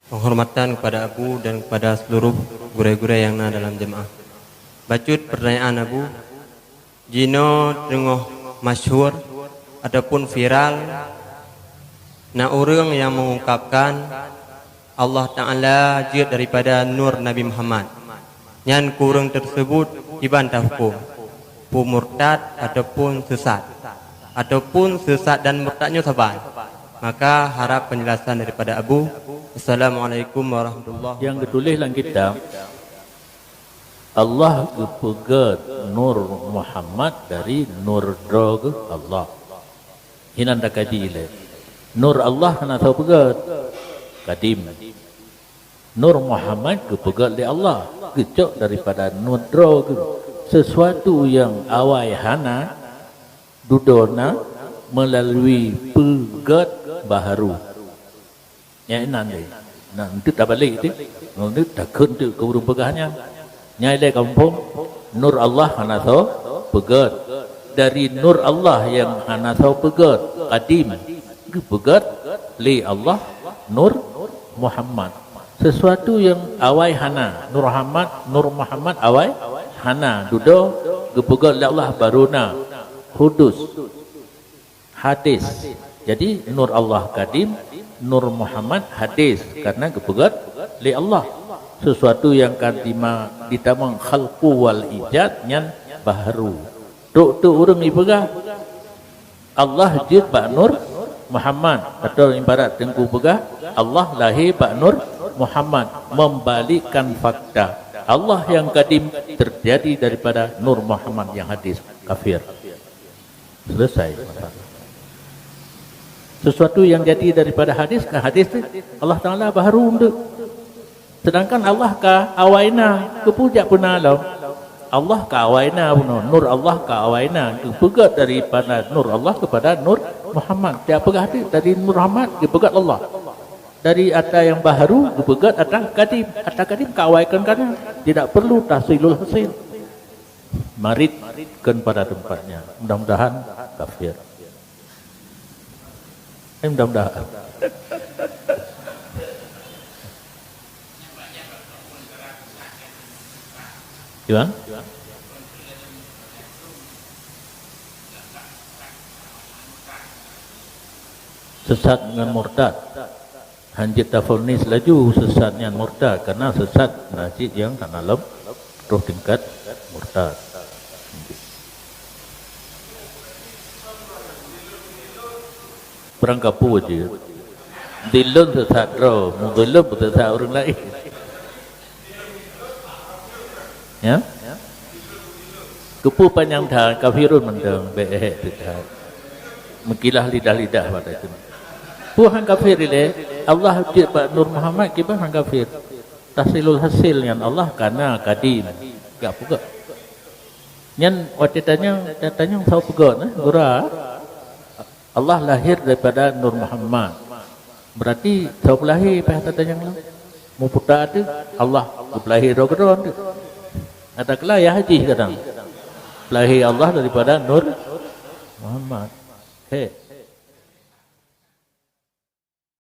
Penghormatan kepada Abu dan kepada seluruh guru-guru yang ada dalam jemaah. Bacut pertanyaan Abu, jino tengah masyhur ataupun viral na orang yang mengungkapkan Allah Ta'ala jid daripada nur Nabi Muhammad. Yang kurang tersebut dibantah hukum murtad ataupun sesat, ataupun sesat dan murtadnya sabar. Maka harap penjelasan daripada Abu. Assalamualaikum warahmatullahi wabarakatuh. Yang ditulis dalam kitab Allah kepegat nur Muhammad dari nur drog Allah. Hinan tak kaji ile. Nur Allah kena tahu pegat kadim. Nur Muhammad kepegat oleh Allah. Kecok daripada nur drog. Sesuatu yang awai hana dudona melalui pegat baharu. Yang nanti, nanti tak balik itu, nanti tak kentu keurung pegahnya. Nyai le kampung, nur Allah hana tahu pegat dari nur Allah yang hana tahu pegat kadim, pegat li Allah nur Muhammad. Sesuatu yang awai hana nur Muhammad awai hana dudo gepegat li Allah baruna hudus hadis. Jadi nur Allah kadim, nur Muhammad hadis karena kepegat li Allah. Sesuatu yang kadima ditamang khalqu wal ijad nyan baharu. Tok tu urang ipegah Allah jid ba nur Muhammad atau ibarat tengku pegah Allah lahir ba nur Muhammad, membalikkan fakta Allah yang kadim terjadi daripada nur Muhammad yang hadis. Kafir. Selesai masalah. Sesuatu yang jadi daripada hadis ke hadis tu Allah Ta'ala baharu untuk. Sedangkan Allah ka awaina kepujak punalam. Allah ka awaina puno. Nur Allah ka awaina kepegat daripada nur Allah kepada nur Muhammad. Tiap pegah tu dari nur Muhammad kepegat Allah. Dari atas yang baharu kepegat atas kadim. Atas kadim ka awaikan kana. Tidak perlu tahsilul hasil. Maritkan pada tempatnya. Mudah-mudahan kafir. Mudah-mudahan. Gimana? Sesat dengan murtad. Hanjit tafonis laju sesatnya murtad. Karena sesat najis yang tak dalam roh tingkat murtad. Perang kapu aja. Dilun sesat roh, mudilun sesat orang lain. Ya? Kepu panjang dah kafirun mendang behe tidak. Mekilah lidah-lidah pada itu. Tuhan kafir ile Allah jibak nur Muhammad kibah hang kafir. Tahsilul hasil yang Allah karena kadim. Gak puga. Nyan waktu tanya tahu puga nah gura. Allah lahir daripada nur Muhammad. Berarti tahu lahir pada tanya lah. Mu puta tu Allah lahir rogadon tu. Katakanlah ya haji kadang. Lahir Allah daripada nur Muhammad. Hey.